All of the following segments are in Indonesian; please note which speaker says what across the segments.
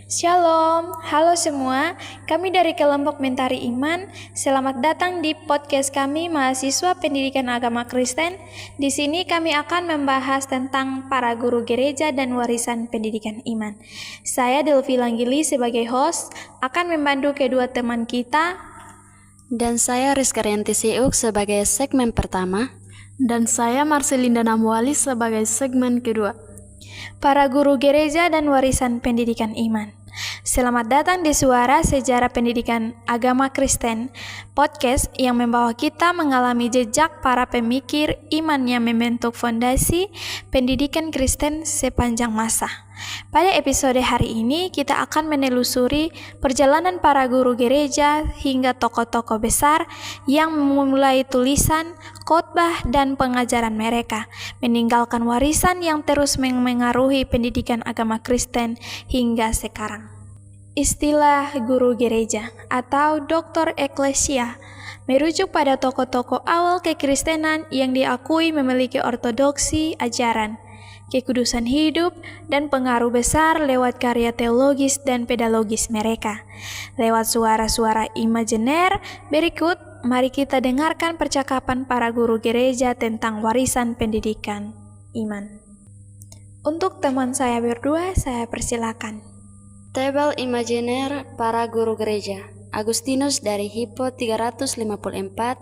Speaker 1: Shalom, halo semua. Kami dari kelompok Mentari Iman. Selamat datang di podcast kami mahasiswa Pendidikan Agama Kristen. Di sini kami akan membahas tentang para guru gereja dan warisan pendidikan iman. Saya Delvi Langgili sebagai host akan membantu kedua teman kita.
Speaker 2: Dan saya Rizka Rianti Siuk sebagai segmen pertama.
Speaker 3: Dan saya Marcelinda Namwali sebagai segmen kedua.
Speaker 1: Para guru gereja dan warisan pendidikan iman. Selamat datang di Suara Sejarah Pendidikan Agama Kristen, podcast yang membawa kita mengalami jejak para pemikir iman yang membentuk fondasi pendidikan Kristen sepanjang masa. Pada episode hari ini, kita akan menelusuri perjalanan para guru gereja hingga tokoh-tokoh besar yang memulai tulisan, khotbah, dan pengajaran mereka, meninggalkan warisan yang terus mengaruhi pendidikan agama Kristen hingga sekarang. Istilah guru gereja atau doktor eklesia merujuk pada tokoh-tokoh awal kekristenan yang diakui memiliki ortodoksi ajaran, kekudusan hidup, dan pengaruh besar lewat karya teologis dan pedagogis mereka. Lewat suara-suara imajener berikut, mari kita dengarkan percakapan para guru gereja tentang warisan pendidikan iman. Untuk teman saya berdua, saya persilakan.
Speaker 2: Tabel imajener para guru gereja. Agustinus dari Hippo 354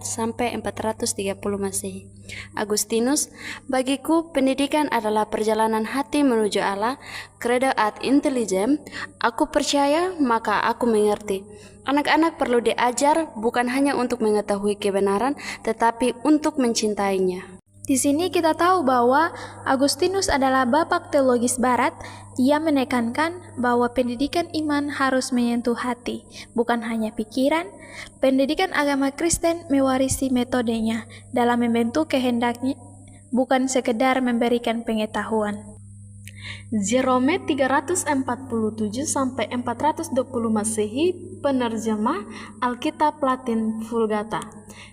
Speaker 2: sampai 430 Masehi. Agustinus, bagiku pendidikan adalah perjalanan hati menuju Allah, credo ad intelligem, aku percaya maka aku mengerti. Anak-anak perlu diajar bukan hanya untuk mengetahui kebenaran, tetapi untuk mencintainya.
Speaker 1: Di sini kita tahu bahwa Agustinus adalah bapak teologis barat. Ia menekankan bahwa pendidikan iman harus menyentuh hati, bukan hanya pikiran. Pendidikan agama Kristen mewarisi metodenya dalam membentuk kehendaknya, bukan sekedar memberikan pengetahuan.
Speaker 3: Jerome 347 sampai 420 Masehi, penerjemah Alkitab Latin Vulgata.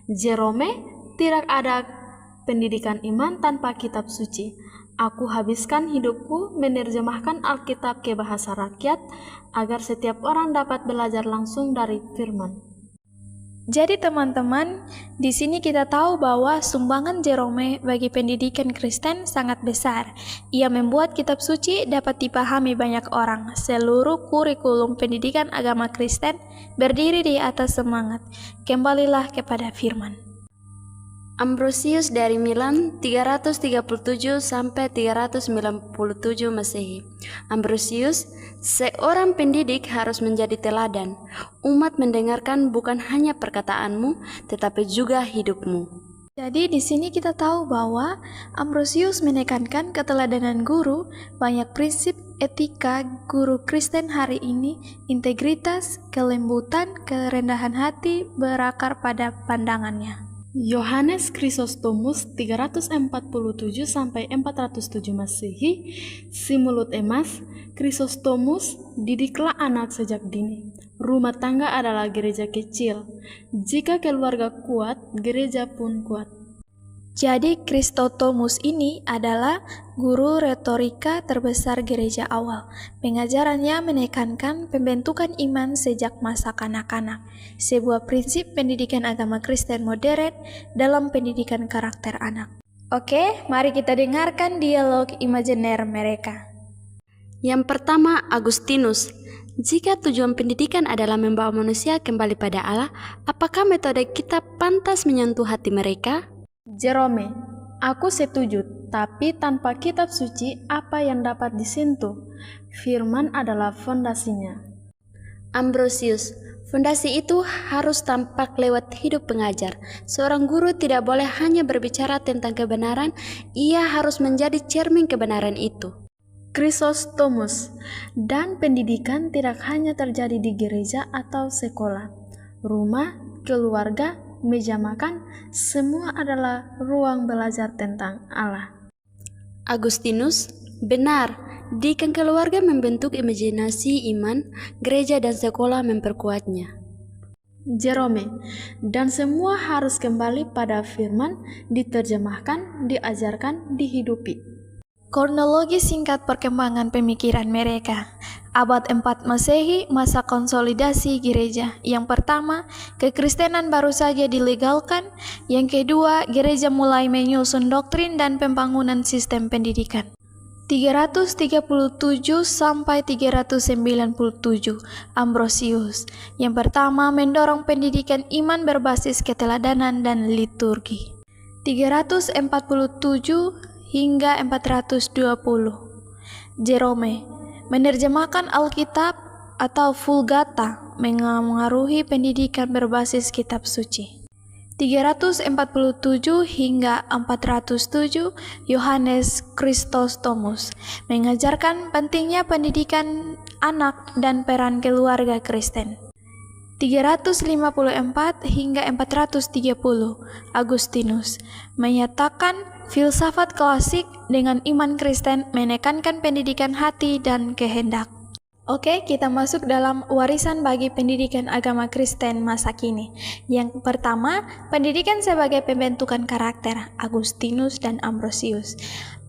Speaker 3: Jerome, tidak ada pendidikan iman tanpa kitab suci. Aku habiskan hidupku menerjemahkan Alkitab ke bahasa rakyat agar setiap orang dapat belajar langsung dari firman.
Speaker 1: Jadi teman-teman, di sini kita tahu bahwa sumbangan Jerome bagi pendidikan Kristen sangat besar. Ia membuat kitab suci dapat dipahami banyak orang. Seluruh kurikulum pendidikan agama Kristen berdiri di atas semangat, kembalilah kepada firman.
Speaker 2: Ambrosius dari Milan 337 sampai 397 Masehi. Ambrosius, seorang pendidik harus menjadi teladan. Umat mendengarkan bukan hanya perkataanmu, tetapi juga hidupmu.
Speaker 1: Jadi di sini kita tahu bahwa Ambrosius menekankan keteladanan guru, banyak prinsip etika guru Kristen hari ini, integritas, kelembutan, kerendahan hati berakar pada pandangannya.
Speaker 3: Yohanes Chrysostomus 347 sampai 407 Masehi, si mulut emas. Chrysostomus, didiklah anak sejak dini. Rumah tangga adalah gereja kecil. Jika keluarga kuat, gereja pun kuat.
Speaker 1: Jadi Chrysostomus ini adalah guru retorika terbesar gereja awal. Pengajarannya menekankan pembentukan iman sejak masa kanak-kanak, sebuah prinsip pendidikan agama Kristen modern dalam pendidikan karakter anak. Oke, mari kita dengarkan dialog imajener mereka.
Speaker 2: Yang pertama, Agustinus. Jika tujuan pendidikan adalah membawa manusia kembali pada Allah, apakah metode kita pantas menyentuh hati mereka?
Speaker 3: Jerome, aku setuju, tapi tanpa kitab suci apa yang dapat disentuh? Firman adalah fondasinya.
Speaker 2: Ambrosius, fondasi itu harus tampak lewat hidup pengajar. Seorang guru tidak boleh hanya berbicara tentang kebenaran, ia harus menjadi cermin kebenaran itu.
Speaker 3: Chrysostomus, dan pendidikan tidak hanya terjadi di gereja atau sekolah. Rumah, keluarga, meja makan, semua adalah ruang belajar tentang Allah.
Speaker 2: Agustinus, benar, didikan keluarga membentuk imajinasi iman, gereja dan sekolah memperkuatnya.
Speaker 3: Jerome, dan semua harus kembali pada firman, diterjemahkan, diajarkan, dihidupi.
Speaker 1: Kronologi singkat perkembangan pemikiran mereka. Abad 4 Masehi, masa konsolidasi gereja. Yang pertama, kekristenan baru saja dilegalkan. Yang kedua, gereja mulai menyusun doktrin dan pembangunan sistem pendidikan. 337 sampai 397 Ambrosius. Yang pertama, mendorong pendidikan iman berbasis keteladanan dan liturgi. 347 hingga 420 Jerome menerjemahkan Alkitab atau Vulgata, mengaruhi pendidikan berbasis kitab suci. 347 hingga 407 Yohanes Chrysostomus mengajarkan pentingnya pendidikan anak dan peran keluarga Kristen. 354 hingga 430 Agustinus menyatakan filsafat klasik dengan iman Kristen menekankan pendidikan hati dan kehendak. Oke, kita masuk dalam warisan bagi pendidikan agama Kristen masa kini. Yang pertama, pendidikan sebagai pembentukan karakter, Agustinus dan Ambrosius.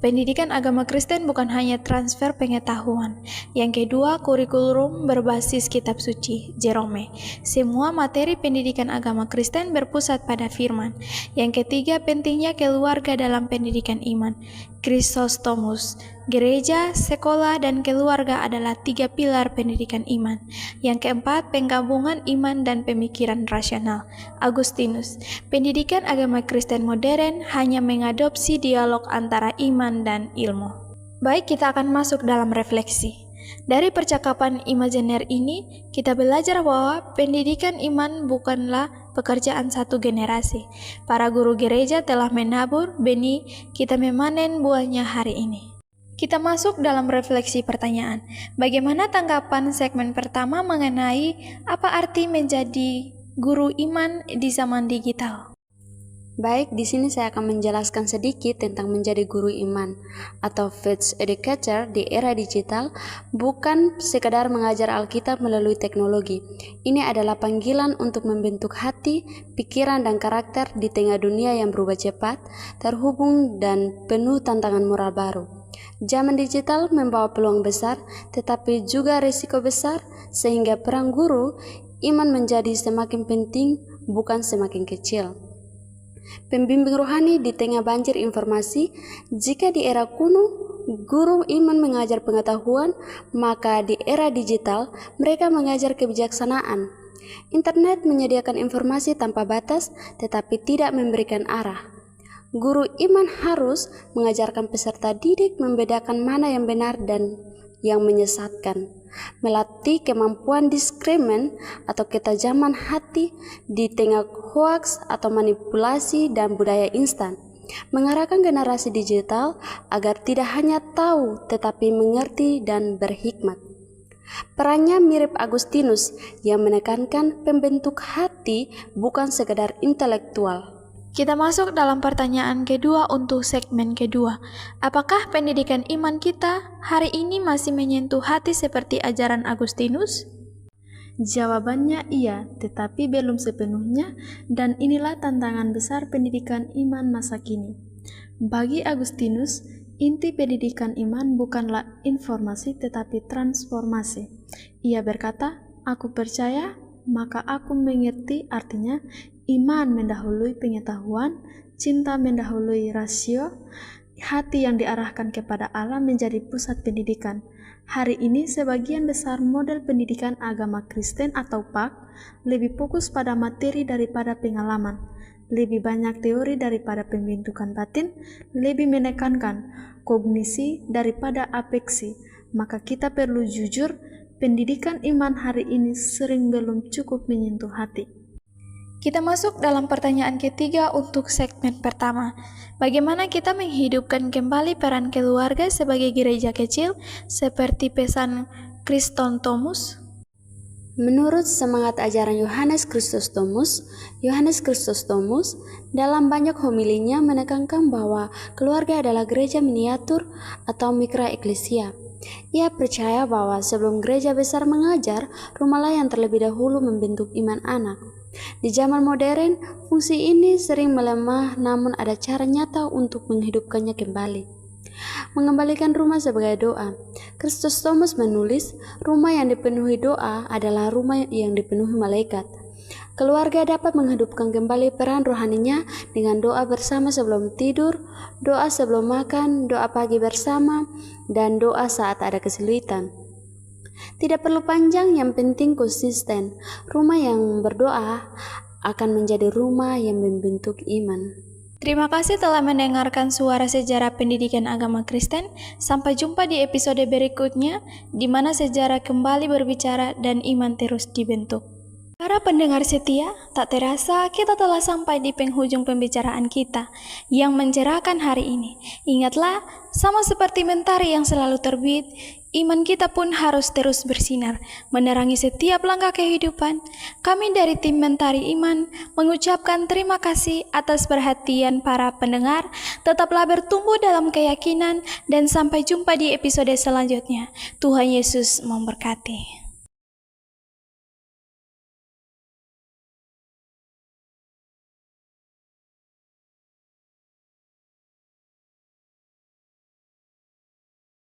Speaker 1: Pendidikan agama Kristen bukan hanya transfer pengetahuan. Yang kedua, kurikulum berbasis kitab suci, Jerome. Semua materi pendidikan agama Kristen berpusat pada firman. Yang ketiga, pentingnya keluarga dalam pendidikan iman, Chrysostomus. Gereja, sekolah, dan keluarga adalah 3 pilar pendidikan iman. Yang keempat, penggabungan iman dan pemikiran rasional, Agustinus. Pendidikan agama Kristen modern hanya mengadopsi dialog antara iman dan ilmu. Baik, kita akan masuk dalam refleksi. Dari percakapan imajener ini, kita belajar bahwa pendidikan iman bukanlah pekerjaan satu generasi. Para guru gereja telah menabur benih, kita memanen buahnya hari ini. Kita masuk dalam refleksi pertanyaan. Bagaimana tanggapan segmen pertama mengenai apa arti menjadi guru iman di zaman digital?
Speaker 2: Baik, di sini saya akan menjelaskan sedikit tentang menjadi guru iman atau faith educator di era digital bukan sekadar mengajar Alkitab melalui teknologi. Ini adalah panggilan untuk membentuk hati, pikiran, dan karakter di tengah dunia yang berubah cepat, terhubung, dan penuh tantangan moral baru. Zaman digital membawa peluang besar, tetapi juga risiko besar, sehingga peran guru iman menjadi semakin penting, bukan semakin kecil. Pembimbing rohani di tengah banjir informasi. Jika di era kuno guru iman mengajar pengetahuan, maka di era digital mereka mengajar kebijaksanaan. Internet menyediakan informasi tanpa batas, tetapi tidak memberikan arah. Guru iman harus mengajarkan peserta didik membedakan mana yang benar dan yang menyesatkan, melatih kemampuan diskrimen atau ketajaman hati di tengah hoaks atau manipulasi dan budaya instan, mengarahkan generasi digital agar tidak hanya tahu tetapi mengerti dan berhikmat. Perannya mirip Agustinus yang menekankan pembentuk hati bukan sekedar intelektual.
Speaker 1: Kita masuk dalam pertanyaan kedua untuk segmen kedua. Apakah pendidikan iman kita hari ini masih menyentuh hati seperti ajaran Agustinus?
Speaker 3: Jawabannya iya, tetapi belum sepenuhnya, dan inilah tantangan besar pendidikan iman masa kini. Bagi Agustinus, inti pendidikan iman bukanlah informasi tetapi transformasi. Ia berkata, "Aku percaya, maka aku mengerti," artinya iman mendahului pengetahuan, cinta mendahului rasio, hati yang diarahkan kepada Allah menjadi pusat pendidikan. Hari ini sebagian besar model pendidikan agama Kristen atau PAK lebih fokus pada materi daripada pengalaman, lebih banyak teori daripada pembentukan batin, lebih menekankan kognisi daripada afeksi. Maka kita perlu jujur, pendidikan iman hari ini sering belum cukup menyentuh hati.
Speaker 1: Kita masuk dalam pertanyaan ketiga untuk segmen pertama. Bagaimana kita menghidupkan kembali peran keluarga sebagai gereja kecil seperti pesan Chrysostomus?
Speaker 2: Menurut semangat ajaran Yohanes Chrysostomus dalam banyak homilinya menekankan bahwa keluarga adalah gereja miniatur atau mikroeklesia. Ia percaya bahwa sebelum gereja besar mengajar, rumahlah yang terlebih dahulu membentuk iman anak. Di zaman modern, fungsi ini sering melemah, namun ada cara nyata untuk menghidupkannya kembali. Mengembalikan rumah sebagai doa. Kristus Thomas menulis, rumah yang dipenuhi doa adalah rumah yang dipenuhi malaikat. Keluarga dapat menghidupkan kembali peran rohaninya dengan doa bersama sebelum tidur, doa sebelum makan, doa pagi bersama, dan doa saat ada kesulitan. Tidak perlu panjang, yang penting konsisten. Rumah yang berdoa akan menjadi rumah yang membentuk iman.
Speaker 1: Terima kasih telah mendengarkan suara sejarah pendidikan agama Kristen. Sampai jumpa di episode berikutnya, di mana sejarah kembali berbicara dan iman terus dibentuk. Para pendengar setia, tak terasa kita telah sampai di penghujung pembicaraan kita yang mencerahkan hari ini. Ingatlah, sama seperti mentari yang selalu terbit, iman kita pun harus terus bersinar, menerangi setiap langkah kehidupan. Kami dari tim Mentari Iman mengucapkan terima kasih atas perhatian para pendengar. Tetaplah bertumbuh dalam keyakinan dan sampai jumpa di episode selanjutnya. Tuhan Yesus memberkati.